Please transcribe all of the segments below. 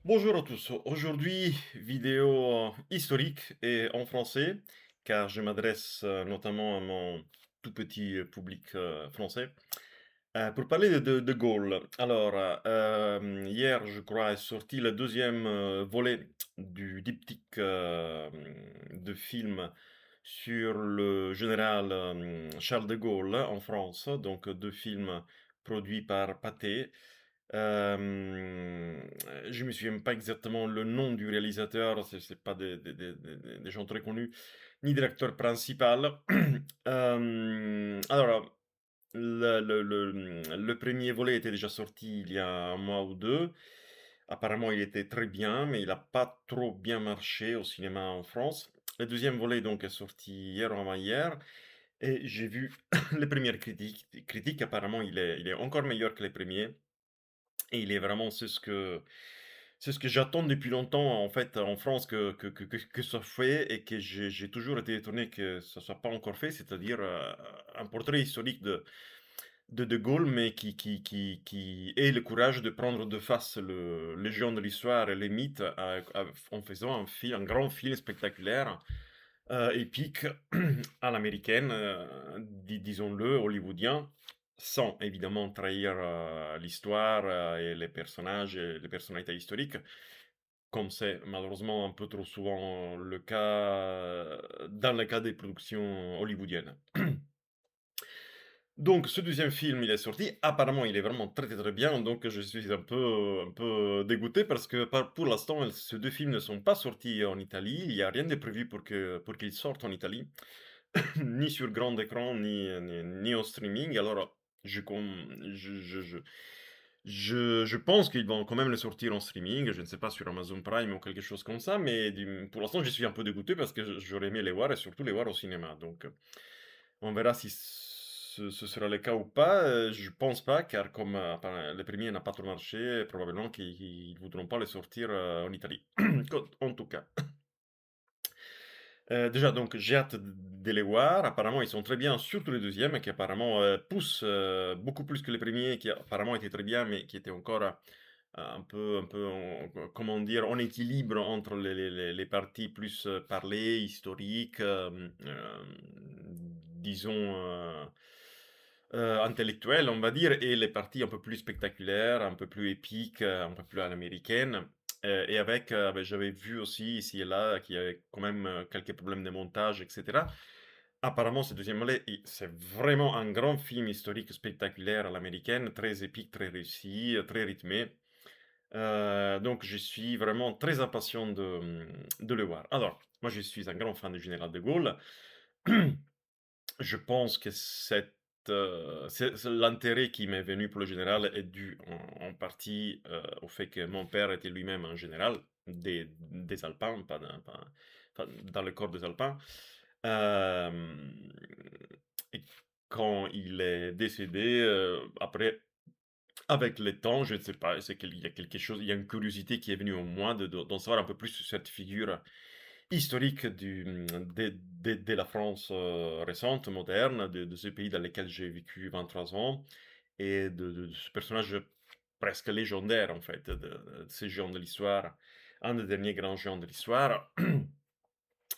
Bonjour à tous. Aujourd'hui, vidéo historique et en français, car je m'adresse notamment à mon tout petit public français, pour parler de Gaulle. Alors, hier, je crois, est sorti le deuxième volet du diptyque de film sur le général Charles de Gaulle en France, donc deux films produits par Pathé. Je me souviens pas exactement le nom du réalisateur, c'est pas des gens très connus, ni de l'acteur principal. Alors, le 1er volet était déjà sorti il y a un mois ou 2. Apparemment, il était très bien, mais il a pas trop bien marché au cinéma en France. Le deuxième volet donc est sorti hier ou avant-hier et j'ai vu les premières critiques. Apparemment, il est encore meilleur que les premiers. Et il est vraiment c'est ce que j'attends depuis longtemps, en fait, en France que ça fait et que j'ai toujours été étonné que ça soit pas encore fait, c'est-à-dire, un portrait historique de Gaulle, mais qui ait le courage de prendre de face les géants de l'histoire et les mythes, en faisant un grand film spectaculaire, épique, à l'américaine, disons-le, hollywoodien, sans évidemment trahir, l'histoire, et les personnages et les personnalités historiques, comme c'est malheureusement un peu trop souvent le cas, dans le cas des productions hollywoodiennes. Donc ce deuxième film, il est sorti. Apparemment, il est vraiment très, très, très bien, donc je suis un peu dégoûté parce que pour l'instant, ces 2 films ne sont pas sortis en Italie. Il y a rien de prévu pour qu'ils sortent en Italie. Ni sur grand écran, ni en streaming. Alors, je com je pense qu'ils vont quand même le sortir en streaming, je ne sais pas, sur Amazon Prime ou quelque chose comme ça, mais pour l'instant, je suis un peu dégoûté parce que j'aurais aimé les voir et surtout les voir au cinéma. Donc, on verra si ce sera le cas ou pas. Je pense pas, car comme le premier n'a pas trop marché, probablement qu'ils voudront pas le sortir en Italie. En tout cas. Déjà donc j'ai hâte de les voir. Apparemment, ils sont très bien, surtout le deuxième qui apparemment, pousse, beaucoup plus que le premier qui apparemment était très bien, mais qui était encore, un peu en comment dire? En équilibre entre les parties plus, parlées, historiques, disons, intellectuelles, on va dire, et les parties un peu plus spectaculaires, un peu plus épiques, un peu plus à l'américaine. Et avec, j'avais vu aussi ici et là qu'il y avait quand même, quelques problèmes de montage et cetera. Apparemment, ce deuxième volet, c'est vraiment un grand film historique spectaculaire à l'américaine, très épique, très réussi, très rythmé. Donc je suis vraiment très impatient de le voir. Alors, moi je suis un grand fan du général de Gaulle. Je pense que c'est l'intérêt qui m'est venu pour le général est dû en partie, au fait que mon père était lui-même un général des Alpins, pas enfin, dans le corps des Alpins. Hem Et quand il est décédé, après, avec le temps, je ne sais pas, c'est qu'il y a quelque chose, il y a une curiosité qui est venue en moi d'en savoir un peu plus sur cette figure historique de la France, récente, moderne, de ce pays dans lequel j'ai vécu 23 ans et de ce personnage presque légendaire, en fait, de ces géants de l'histoire, un des derniers grands géants de l'histoire.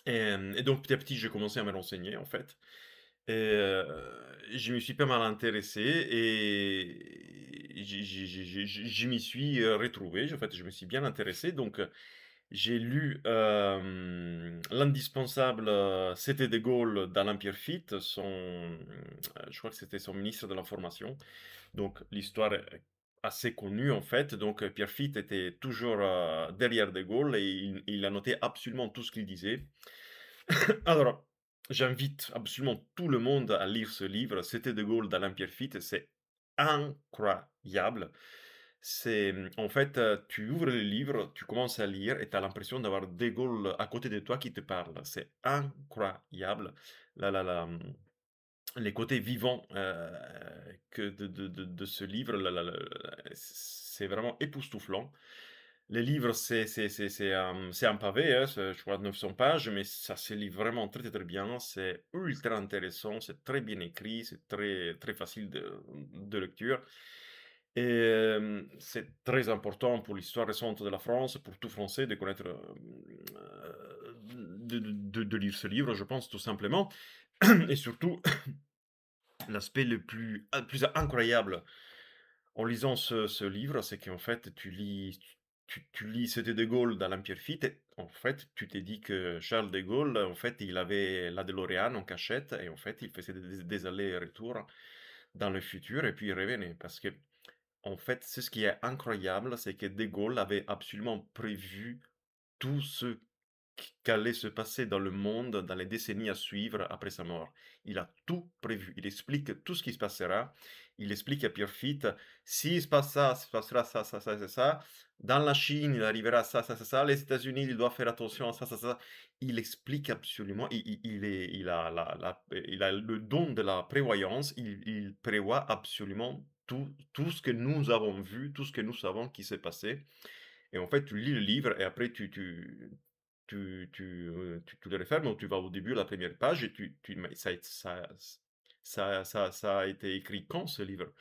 Et donc petit à petit, j'ai commencé à me renseigner, en fait, et je me suis pas mal intéressé et je m'y suis, retrouvé. En fait, je me suis bien intéressé, donc j'ai lu, l'indispensable, C'était de Gaulle dans l'Empire Fit, je crois que c'était son ministre de l'information. Donc l'histoire est assez connue, en fait. Donc, Pierre Fitt était toujours, derrière de Gaulle et il a noté absolument tout ce qu'il disait. Alors, j'invite absolument tout le monde à lire ce livre, C'était de Gaulle dans l'Empire Fit, c'est incroyable. En fait, tu ouvres le livre, tu commences à lire et tu as l'impression d'avoir de Gaulle à côté de toi qui te parle. C'est incroyable. Les côtés vivants, que de ce livre, c'est vraiment époustouflant. Le livre, c'est un pavé, hein, je crois 900 pages, mais ça se lit vraiment très, très, très bien. C'est ultra intéressant, c'est très bien écrit, c'est très, très facile de lecture Et c'est très important pour l'histoire récente de la France, pour tout Français de connaître, de lire ce livre, je pense, tout simplement. Et surtout, l'aspect le plus incroyable en lisant ce livre, c'est qu'en fait, tu lis C'était de Gaulle dans l'Empire Fit et en fait, tu t'es dit que Charles de Gaulle, en fait, il avait la DeLorean en cachette et en fait, il faisait des allers-retours dans le futur et puis il revenait. Parce que en fait, c'est ce qui est incroyable, c'est que de Gaulle avait absolument prévu tout ce qu'allait se passer dans le monde dans les décennies à suivre après sa mort. Il a tout prévu. Il explique tout ce qui se passera. Il explique à Pierre Fitt, s'il se passe ça, se passera ça, ça, ça, ça, ça. Dans la Chine, il arrivera ça, ça, ça, ça. Les États-Unis, il doit faire attention à ça, ça, ça. Il explique absolument. Il a le don de la prévoyance. Il prévoit absolument tout ce que nous avons vu, tout ce que nous savons qui s'est passé. Et en fait, tu lis le livre et après tu le refermes ou tu vas au début, la première page et mais ça a été écrit quand ce livre?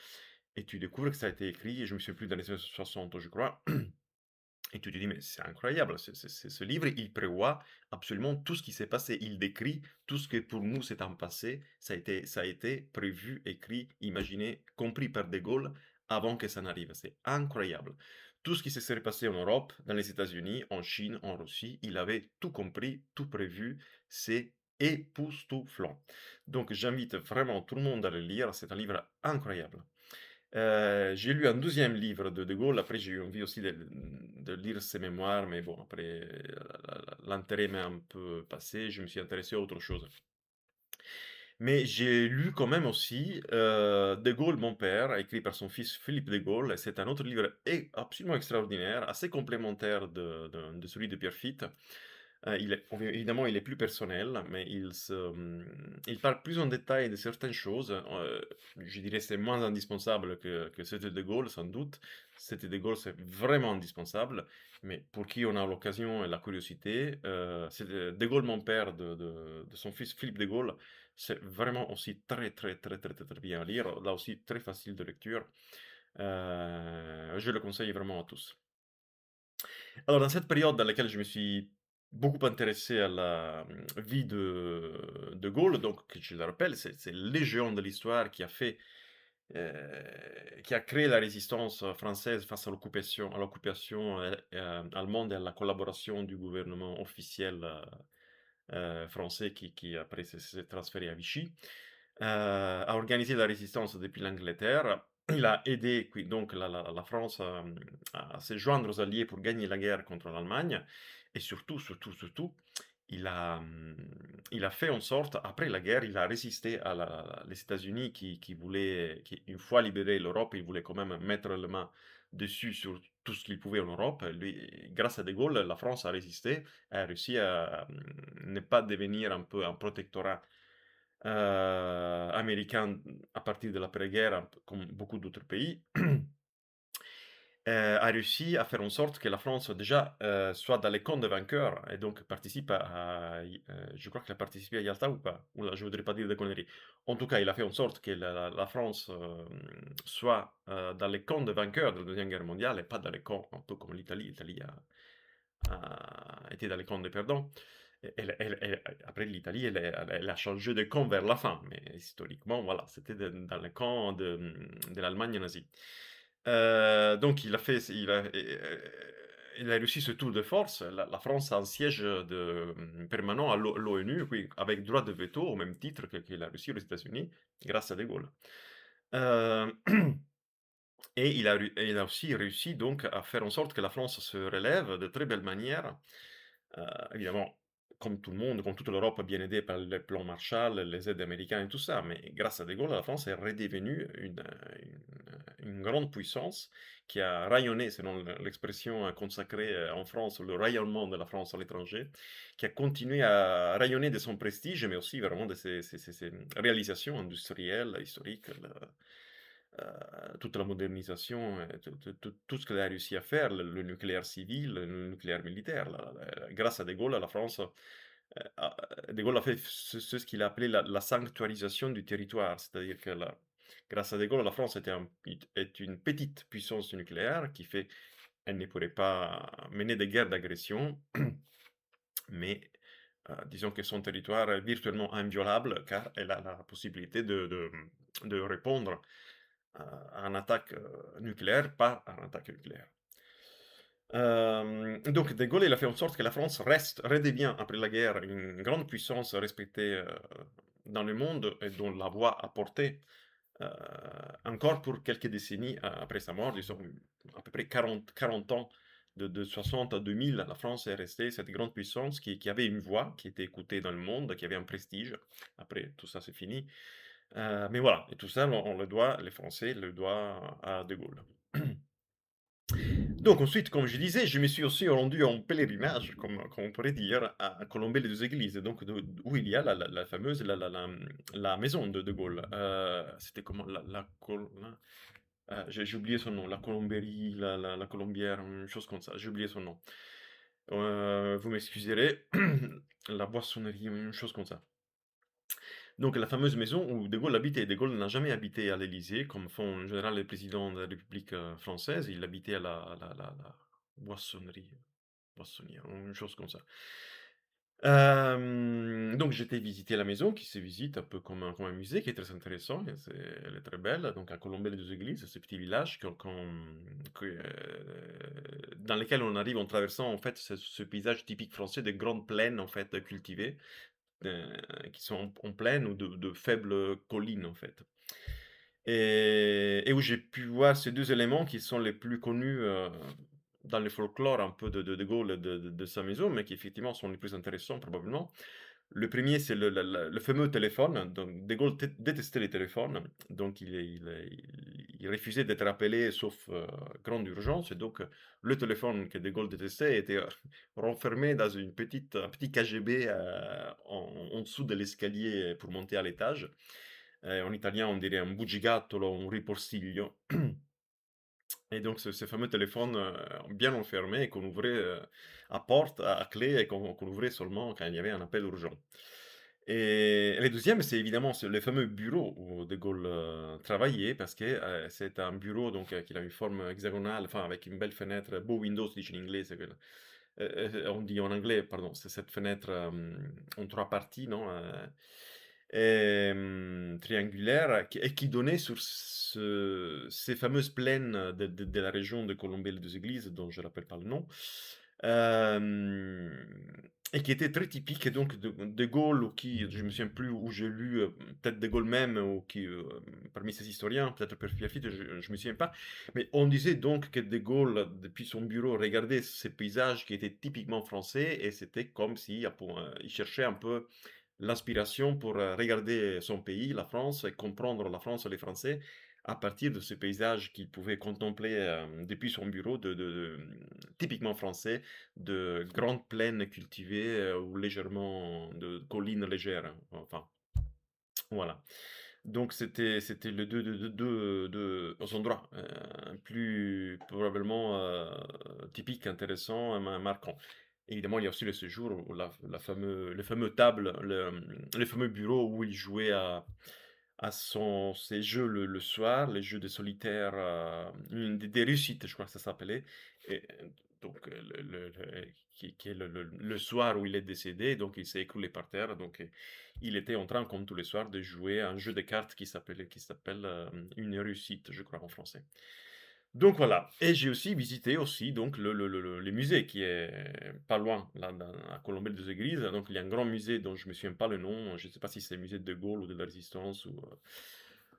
Et tu découvres que ça a été écrit, je me souviens plus, dans les années 60, je crois. Et tu te dis: «Mais c'est incroyable, ce livre, il prévoit absolument tout ce qui s'est passé. Il décrit tout ce que pour nous c'est un passé. Ça a été prévu, écrit, imaginé, compris par De Gaulle avant que ça n'arrive. C'est incroyable. Tout ce qui se serait passé en Europe, dans les États-Unis, en Chine, en Russie, il avait tout compris, tout prévu. C'est époustouflant. Donc j'invite vraiment tout le monde à le lire, c'est un livre incroyable. J'ai lu un deuxième livre de Gaulle, après j'ai eu envie aussi de lire ses mémoires, mais bon, après, l'intérêt m'est un peu passé, je me suis intéressé à autre chose. Mais j'ai lu quand même aussi, De Gaulle, mon père, écrit par son fils Philippe de Gaulle, et c'est un autre livre absolument extraordinaire, assez complémentaire de celui de Pierre Fitte. Il est évidemment, il est plus personnel, mais il parle plus en détail de certaines choses. Je dirais c'est moins indispensable que C'était de Gaulle, sans doute. C'était de Gaulle, c'est vraiment indispensable, mais pour qui on a l'occasion et la curiosité, c'est de Gaulle, mon père, de son fils Philippe de Gaulle, c'est vraiment aussi très, très, très, très, très, très bien à lire. Là aussi, très facile de lecture. Je le conseille vraiment à tous. Alors, dans cette période dans laquelle je me suis beaucoup intéressé à la vie de Gaulle, donc, que je le rappelle, c'est le légion de l'histoire heu, qui a créé la résistance française face à l'occupation allemande et à la collaboration du gouvernement officiel, français qui après s'est transféré à Vichy, a organisé la résistance depuis l'Angleterre. Il a aidé qui donc la France, à se joindre aux alliés pour gagner la guerre contre l'Allemagne et surtout, surtout, surtout, il a fait en sorte, après la guerre, il a résisté à les États-Unis qui une fois libéré l'Europe, ils voulaient quand même mettre la main dessus sur tout ce qu'ils pouvaient en Europe. Lui, grâce à De Gaulle, la France a résisté, a réussi à, ne pas devenir un peu un protectorat américain à partir de l'après-guerre, un peu comme beaucoup d'autres pays, a réussi à faire en sorte que la France déjà, soit dans les camps de vainqueurs et donc participe je crois qu'il a participé à Yalta ou pas? Ouh là, je voudrais pas dire de conneries. En tout cas, il a fait en sorte que la France, soit, dans les camps de vainqueurs de la 2e guerre mondiale et pas dans les camps un peu comme l'Italie. L'Italie a été dans les camps des perdants. Et après l'Italie, elle a changé de camp vers la fin, mais historiquement, voilà, c'était dans le camp de l'Allemagne nazie. Donc il a fait, il a réussi ce tour de force. La France a un siège permanent à l'ONU, oui, avec droit de veto au même titre qu'il a réussi aux États-Unis, grâce à De Gaulle. Euh, et il a aussi réussi donc à faire en sorte que la France se relève de très belle manière. Évidemment, comme tout le monde, comme toute l'Europe, bien aidée par le plan Marshall, les aides américaines et tout ça, mais grâce à De Gaulle, la France est redevenue une grande puissance qui a rayonné, selon l'expression consacrée en France, le rayonnement de la France à l'étranger, qui a continué à rayonner de son prestige, mais aussi vraiment de ses réalisations industrielles, historiques, toute la modernisation, tout ce qu'elle a réussi à faire, le nucléaire civil, le nucléaire militaire. Grâce à De Gaulle, la France, De Gaulle a fait ce qu'il a appelé la sanctuarisation du territoire, c'est-à-dire que grâce à De Gaulle, la France est une petite puissance nucléaire qui fait elle ne pourrait pas mener des guerres d'agression, mais disons que son territoire est virtuellement inviolable car elle a la possibilité de répondre à une attaque nucléaire par une attaque nucléaire. Donc De Gaulle, il a fait en sorte que la France redevient après la guerre une grande puissance respectée dans le monde et dont la voix a porté euh, encore pour quelques décennies après sa mort, disons à peu près 40 ans, de 60 à 2000, la France est restée cette grande puissance qui avait une voix, qui était écoutée dans le monde, qui avait un prestige. Après, tout ça, c'est fini. Mais voilà, et tout ça, on le doit, les Français le doivent à De Gaulle. Donc ensuite, comme je disais, je me suis aussi rendu en pèlerinage, comme on pourrait dire, à Colombey-les-Deux-Églises, donc où il y a la fameuse la maison de De Gaulle. C'était comment j'ai oublié son nom, la Colomberie, la Colombière, une chose comme ça, j'ai oublié son nom. Vous m'excuserez, la boissonnerie, une chose comme ça. Donc la fameuse maison où De Gaulle habitait. De Gaulle n'a jamais habité à l'Élysée, comme font en général les présidents de la République française. Il habitait à la boissonnerie, boissonnière, une chose comme ça. Donc j'étais visiter la maison, qui se visite un peu comme un musée, qui est très intéressant. Elle est très belle. Donc à Colombey-les-Deux-Églises, ce petit village dans lequel on arrive en traversant en fait ce paysage typique français de grandes plaines en fait cultivées heu, qui sont en plaine ou de faibles collines, en fait. Et où j'ai pu voir ces 2 éléments qui sont les plus connus, dans le folklore un peu de Gaulle et de sa maison, mais qui effectivement sont les plus intéressants probablement. Le premier, c'est le fameux téléphone. Donc De Gaulle détestait les téléphones, donc il refusait d'être appelé sauf, grande urgence et donc, le téléphone que De Gaulle détestait était, renfermé dans un petit KGB, en dessous de l'escalier pour monter à l'étage. En italien, on dirait un bugigattolo, un ripostiglio. Et donc ce fameux téléphone, bien enfermé et qu'on ouvrait, à porte, à clé et qu'on ouvrait seulement quand il y avait un appel urgent. Et le deuxième, c'est évidemment le fameux bureau où De Gaulle, travaillait parce que, c'est un bureau donc, qui a une forme hexagonale, enfin avec une belle fenêtre, beau window si dice in inglese quel on dit en anglais, pardon, c'est cette fenêtre, en 3 parties, non, triangulaire qui donnait sur ces fameuses plaines de la région de Colombey-les-Deux-Églises, dont je ne rappelle pas le nom, et qui était très typique et donc de Gaulle ou qui je me souviens plus où j'ai lu, peut-être De Gaulle même ou qui, parmi ces historiens, peut-être Pierre Lafitte, je me souviens pas, mais on disait donc que De Gaulle, depuis son bureau, regardait ces paysages qui étaient typiquement français et c'était comme si, il cherchait un peu l'inspiration pour regarder son pays, la France, et comprendre la France et les Français à partir de ce paysage qu'il pouvait contempler depuis son bureau, typiquement français, de grandes plaines cultivées ou légèrement de collines légères, hein, enfin, voilà. Donc c'était le deux endroits plus probablement typiques, intéressants, marquants. Évidemment, il y a aussi le séjour où le fameux table, le fameux bureau où il jouait à ses jeux le soir, les jeux de solitaire, des réussites, je crois que ça s'appelait. Et donc, qui est le soir où il est décédé, donc il s'est écroulé par terre. Donc, il était en train, comme tous les soirs, de jouer à un jeu de cartes qui s'appelle une réussite, je crois, en français. Donc voilà, et j'ai aussi visité aussi donc le musée qui est pas loin, là, à Colombey-les-Deux-Églises. Donc il y a un grand musée dont je me souviens pas le nom, je ne sais pas si c'est le musée de Gaulle ou de la Résistance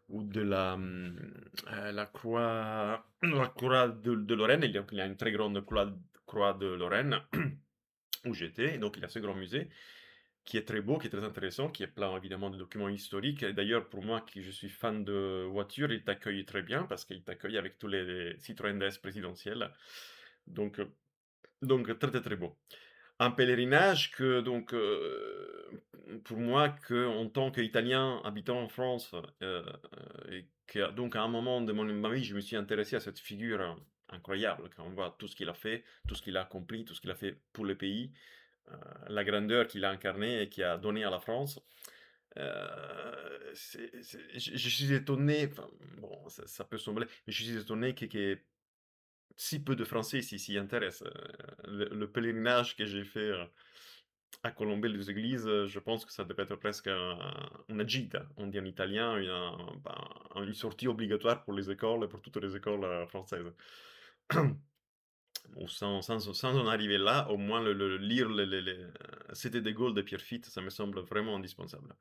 ou de la croix de Lorraine. Il y a une très grande croix de Lorraine où j'étais, et donc il y a ce grand musée qui est très beau, qui est très intéressant, qui est plein évidemment de documents historiques. Et d'ailleurs, pour moi, qui je suis fan de voitures, il t'accueille très bien parce qu'il t'accueille avec tous les Citroën DS présidentiels. Donc, très très très beau. Un pèlerinage que donc, pour moi, que en tant qu'Italien habitant en France, et que donc à un moment de ma vie, je me suis intéressé à cette figure incroyable, quand on voit tout ce qu'il a fait, tout ce qu'il a accompli, tout ce qu'il a fait pour le pays, la grandeur qu'il a incarnée et qu'il a donnée à la France. Je suis étonné, enfin, bon, ça peut sembler, mais je suis étonné qu'il y ait si peu de Français s'y intéressent. Le pèlerinage que j'ai fait, à Colombey les églises, je pense que ça devait être presque una gita, on dit en italien, une sortie obligatoire pour les écoles, pour toutes les écoles, françaises. Ou sans en arriver là, au moins lire C'était de Gaulle de Pierre Fitte, ça me semble vraiment indispensable.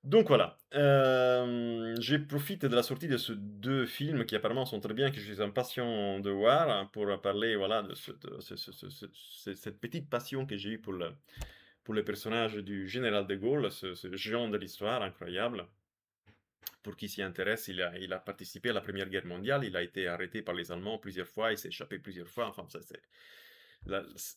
Donc voilà, je profite de la sortie de ces 2 films qui apparemment sont très bien, que je suis impatient de voir, hein, pour parler, voilà, de cette petite passion que j'ai eue pour le personnage du général de Gaulle, ce géant de l'histoire incroyable. Pour qui s'y intéresse, il a participé à la Première Guerre mondiale, il a été arrêté par les Allemands plusieurs fois, il s'est échappé plusieurs fois, enfin ça c'est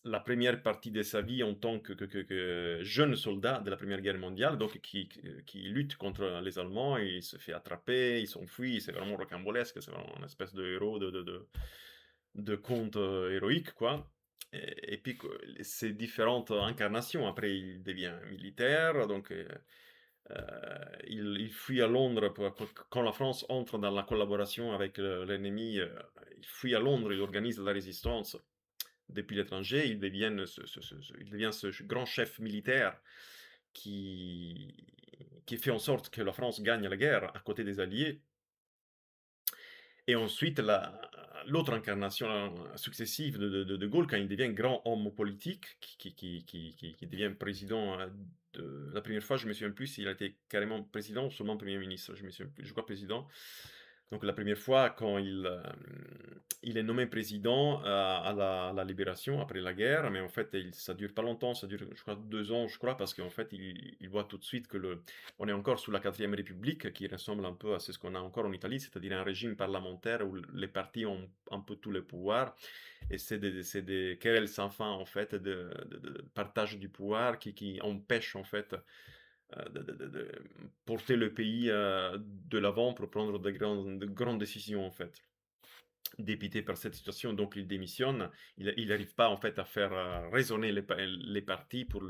la première partie de sa vie en tant que jeune soldat de la Première Guerre mondiale, donc qui lutte contre les Allemands, et il se fait attraper, il s'enfuit, c'est vraiment rocambolesque, c'est vraiment une espèce de héros de conte héroïque, quoi. Et puis ces différentes incarnations, après il devient militaire, donc il fuit à Londres quand la France entre dans la collaboration avec l'ennemi, il fuit à Londres, il organise la résistance depuis l'étranger, il devient ce grand chef militaire qui, qui fait en sorte que la France gagne la guerre à côté des Alliés. Et ensuite, l'autre incarnation successive de Gaulle, quand il devient grand homme politique, qui devient président, la première fois, je me souviens plus s'il a été carrément président ou seulement Premier ministre, je me souviens plus, je crois président. Donc la première fois, quand il est nommé président à la Libération, après la guerre, mais en fait, ça dure pas longtemps, ça dure, je crois, 2 ans, je crois, parce qu'en fait, il voit tout de suite que on est encore sous la quatrième République, qui ressemble un peu à ce qu'on a encore en Italie, c'est-à-dire un régime parlementaire où les partis ont un peu tous les pouvoirs, et c'est des querelles sans fin, en fait, de partage du pouvoir qui empêchent, en fait, de porter le pays de l'avant pour prendre de grandes décisions, en fait. Dépité par cette situation, donc il démissionne. Il n'arrive pas, en fait, à faire raisonner les partis pour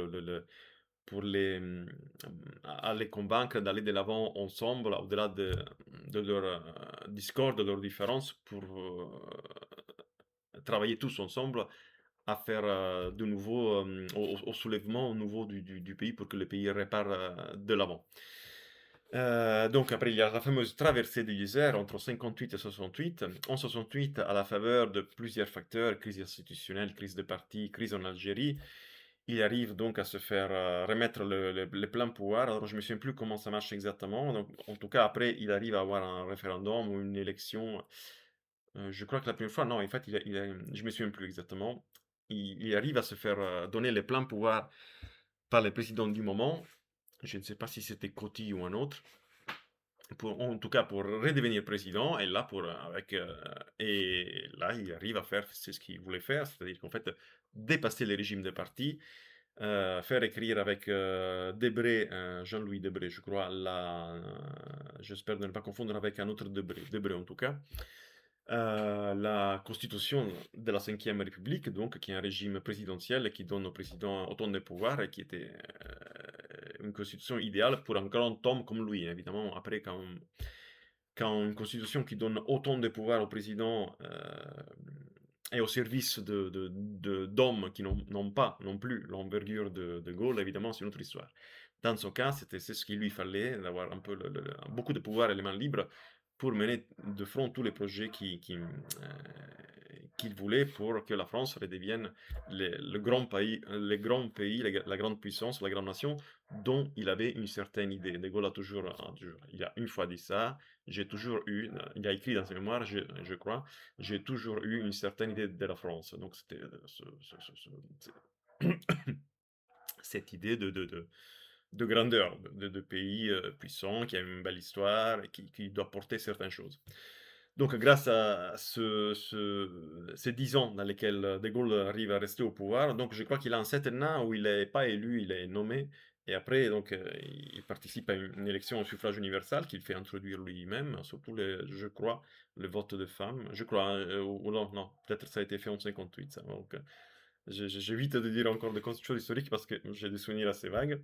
à les convaincre d'aller de l'avant ensemble, au-delà de leur discorde, de leurs différences, pour travailler tous ensemble à faire de nouveau au soulèvement au niveau du pays pour que le pays répare de l'avant. Donc après, il y a la fameuse traversée du désert entre 58 et 68. En 68, à la faveur de plusieurs facteurs, crise institutionnelle, crise de parti, crise en Algérie, il arrive donc à se faire remettre le plein pouvoir. Alors je me souviens plus comment ça marche exactement. Donc, en tout cas, après, il arrive à avoir un référendum ou une élection. Je crois que la première fois, non, en fait, je me souviens plus exactement. Il arrive à se faire donner le plein pouvoir par le président du moment. Je ne sais pas si c'était Coty ou un autre. En tout cas, pour redevenir président, et là, et là, il arrive à faire c'est ce qu'il voulait faire, c'est-à-dire qu'en fait, dépasser les régimes de parti, faire écrire avec Debré, Jean-Louis Debré, je crois, j'espère ne pas confondre avec un autre Debré, Debré en tout cas, la constitution de la Cinquième République, donc, qui est un régime présidentiel qui donne au président autant de pouvoir et qui était une constitution idéale pour un grand homme comme lui. Évidemment, après, quand une constitution qui donne autant de pouvoir au président est au service d'hommes qui n'ont pas non plus l'envergure de Gaulle, évidemment, c'est une autre histoire. Dans son cas, c'est ce qu'il lui fallait, d'avoir un peu beaucoup de pouvoir et les mains libres pour mener de front tous les projets qu'il voulait pour que la France redevienne le grand pays, la grande puissance, la grande nation dont il avait une certaine idée. De Gaulle il a une fois dit ça, j'ai toujours eu, il a écrit dans ses mémoires, je crois, j'ai toujours eu une certaine idée de la France. Donc c'était cette idée de grandeur, de pays puissant, qui a une belle histoire et qui doit porter certaines choses. Donc, grâce à ces 10 ans dans lesquels De Gaulle arrive à rester au pouvoir, donc je crois qu'il a un certain an où il n'est pas élu, il est nommé, et après, donc, il participe à une élection au suffrage universel qu'il fait introduire lui-même, surtout, je crois, le vote de femmes. Je crois, hein, ou non, non, peut-être ça a été fait en 58, ça. Donc, j'évite de dire encore des choses historiques parce que j'ai des souvenirs assez vagues.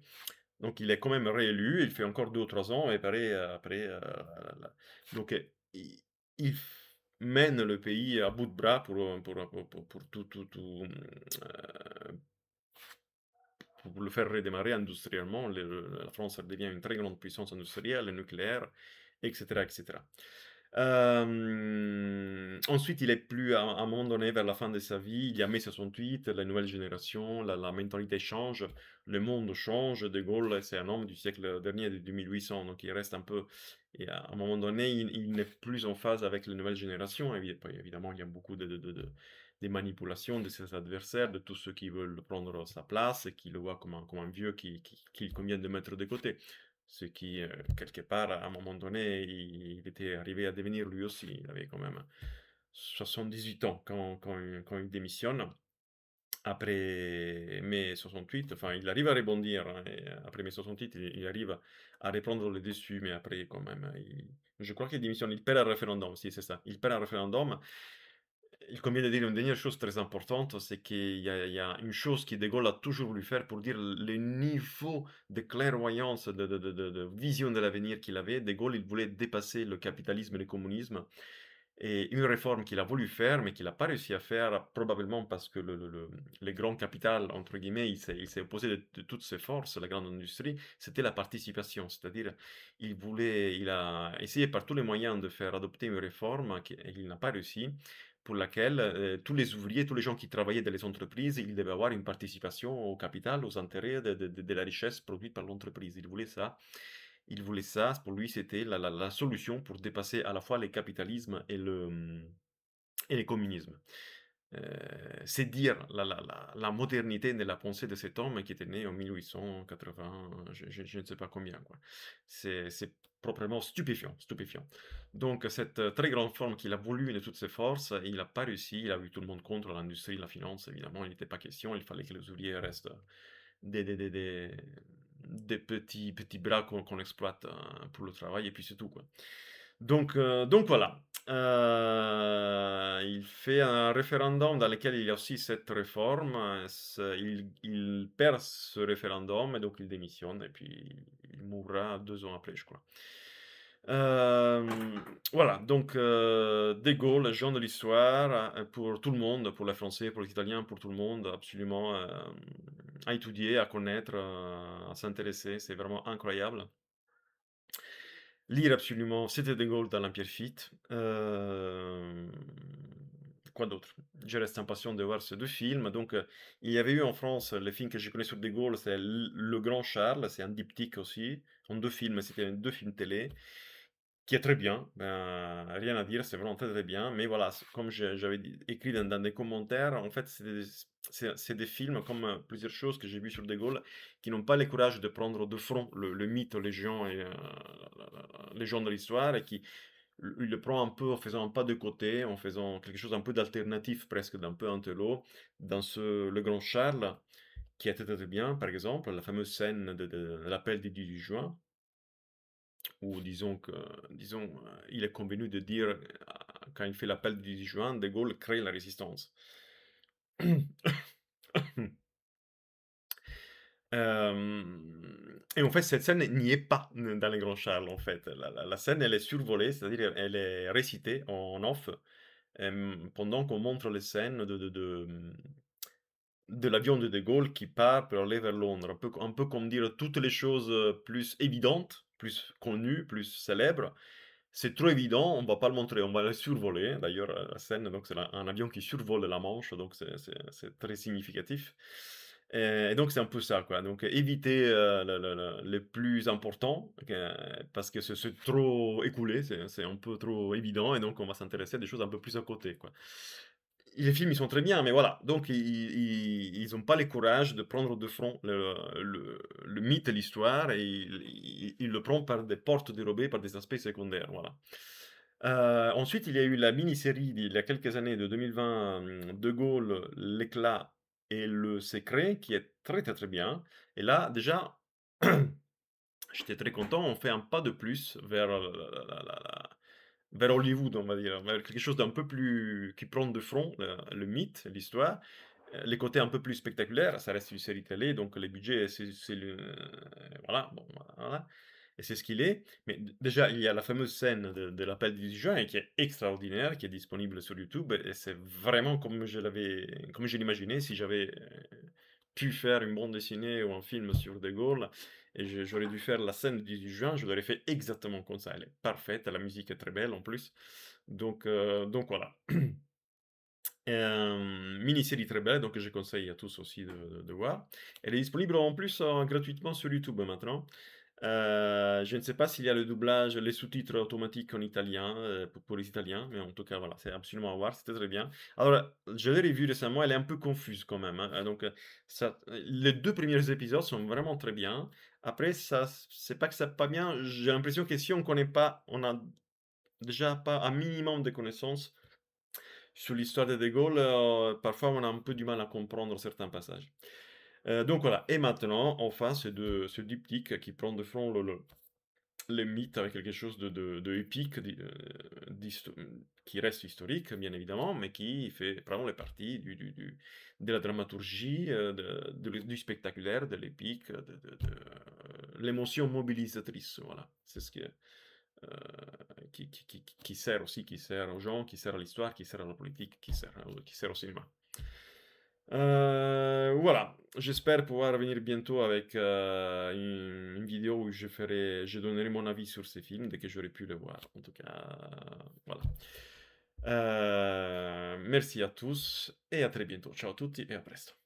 Donc il est quand même réélu, il fait encore 2 ou 3 ans et après, la donc il mène le pays à bout de bras pour pour le faire redémarrer industriellement. La France redevient une très grande puissance industrielle, nucléaire, etc., etc. Ensuite, il est plus à un moment donné, vers la fin de sa vie, il y a mai 68, la nouvelle génération, la mentalité change, le monde change. De Gaulle, c'est un homme du siècle dernier, de 2800, donc il reste un peu. Et à un moment donné, il n'est plus en phase avec la nouvelle génération. Évidemment, il y a beaucoup des manipulations de ses adversaires, de tous ceux qui veulent prendre sa place et qui le voient comme un vieux qu'il convient de mettre de côté. Ce qui, quelque part, à un moment donné, il était arrivé à devenir lui aussi. Il avait quand même 78 ans quand il démissionne. Après mai 68, enfin, il arrive à rebondir, hein, et après mai 68, il arrive à reprendre le dessus, mais après, quand même, je crois qu'il démissionne. Il perd un référendum, si, c'est ça. Il perd un référendum. Il convient de dire une dernière chose très importante, c'est qu'il y a une chose que De Gaulle a toujours voulu faire pour dire le niveau de clairvoyance, de vision de l'avenir qu'il avait. De Gaulle, il voulait dépasser le capitalisme et le communisme. Et une réforme qu'il a voulu faire, mais qu'il n'a pas réussi à faire, probablement parce que le grand capital, entre guillemets, il s'est opposé de toutes ses forces, la grande industrie, c'était la participation. C'est-à-dire, il a essayé par tous les moyens de faire adopter une réforme, et il n'a pas réussi, pour laquelle tous les ouvriers, tous les gens qui travaillaient dans les entreprises, ils devaient avoir une participation au capital, aux intérêts de la richesse produite par l'entreprise. Il voulait ça. Il voulait ça. Pour lui, c'était la solution pour dépasser à la fois le capitalisme et le communisme. C'est dire la modernité de la pensée de cet homme qui était né en 1880, je ne sais pas combien, quoi. C'est proprement stupéfiant, stupéfiant. Donc cette très grande forme qu'il a voulu de toutes ses forces, il n'a pas réussi. Il a eu tout le monde contre, l'industrie, la finance, évidemment, il n'était pas question. Il fallait que les ouvriers restent des, des, des, des, des petits bras qu'on exploite pour le travail, et puis c'est tout, quoi. Donc voilà. Il fait un référendum dans lequel il y a aussi cette réforme. Il perd ce référendum et donc il démissionne et puis il mourra 2 ans après, je crois. Voilà, donc De Gaulle, Jean de l'histoire, pour tout le monde, pour les Français, pour les Italiens, pour tout le monde, absolument, à étudier, à connaître, à s'intéresser, c'est vraiment incroyable. Lire absolument, c'était De Gaulle dans l'Empire Fit. Quoi d'autre? Je reste impatient de voir ces 2 films. Donc, il y avait eu en France, le film que je connais sur De Gaulle, c'est Le Grand Charles, c'est un diptyque aussi, en 2 films, c'était 2 films télé, qui est très bien, ben, rien à dire, c'est vraiment très, très bien. Mais voilà, comme j'avais écrit dans des commentaires, en fait, c'est des films, comme plusieurs choses que j'ai vues sur De Gaulle, qui n'ont pas le courage de prendre de front le mythe, les gens et les gens de l'histoire, et qui il le prend un peu en faisant un pas de côté, en faisant quelque chose un peu d'alternatif, presque d'un peu intello, dans Le Grand Charles, qui était très, très bien, par exemple, la fameuse scène de l'appel du 18 juin, où il est convenu de dire, quand il fait l'appel du 18 juin, De Gaulle crée la résistance. Et en fait, cette scène n'y est pas dans Les Grands Charles, en fait. La scène, elle est survolée, c'est-à-dire elle est récitée en off, pendant qu'on montre les scènes de l'avion de Gaulle qui part pour aller vers Londres. Un peu comme dire toutes les choses, plus évidentes, plus connues, plus célèbres. C'est trop évident, on va pas le montrer, on va le survoler. D'ailleurs, la scène, donc c'est un avion qui survole la Manche, donc c'est très significatif. Et donc c'est un peu ça, quoi. Donc éviter, le plus important, parce que c'est trop écoulé, c'est un peu trop évident et donc on va s'intéresser à des choses un peu plus à côté, quoi. Les films, ils sont très bien, mais voilà, donc ils ont pas le courage de prendre de front le mythe et l'histoire, et ils le prennent par des portes dérobées, par des aspects secondaires, voilà. Ensuite, il y a eu la mini-série il y a quelques années, de 2020, De Gaulle, l'éclat et le secret, qui est très, très, très bien. Et là, déjà, j'étais très content, on fait un pas de plus vers vers Hollywood, on va dire, vers quelque chose d'un peu plus qui prend de front le mythe, l'histoire. les côtés un peu plus spectaculaires, ça reste une série télé, donc les budgets, c'est le voilà, bon, voilà et c'est ce qu'il est. Mais déjà, il y a la fameuse scène de l'appel du 10 juin qui est extraordinaire, qui est disponible sur YouTube et c'est vraiment comme je l'imaginais si j'avais, pu faire une bande dessinée ou un film sur De Gaulle et j'aurais dû faire la scène du 18 juin, je l'aurais fait exactement comme ça. Elle est parfaite, la musique est très belle en plus. Donc voilà. Mini-série très belle, donc je conseille à tous aussi de voir. Elle est disponible en plus, gratuitement sur YouTube maintenant. Je ne sais pas s'il y a le doublage, les sous-titres automatiques en italien, pour les Italiens, mais en tout cas, voilà, c'est absolument à voir, c'était très bien. Alors, je l'ai revue récemment, elle est un peu confuse quand même, hein, les 2 premiers épisodes sont vraiment très bien. Après ça c'est pas que c'est pas bien, j'ai l'impression que si on a déjà pas un minimum de connaissances sur l'histoire de Gaulle, parfois on a un peu du mal à comprendre certains passages. Donc voilà et maintenant, enfin, ce diptyque qui prend de front le mythe avec quelque chose de épique, qui reste historique, bien évidemment, mais qui fait vraiment les parties de la dramaturgie, du spectaculaire, de l'épique, de l'émotion mobilisatrice, voilà. C'est ce qui sert aussi, qui sert aux gens, qui sert à l'histoire, qui sert à la politique, qui sert au cinéma. Voilà, j'espère pouvoir revenir bientôt avec une vidéo où je donnerai mon avis sur ces films dès que j'aurai pu le voir. En tout cas, voilà. Merci à tous et à très bientôt. Ciao a tutti e a presto.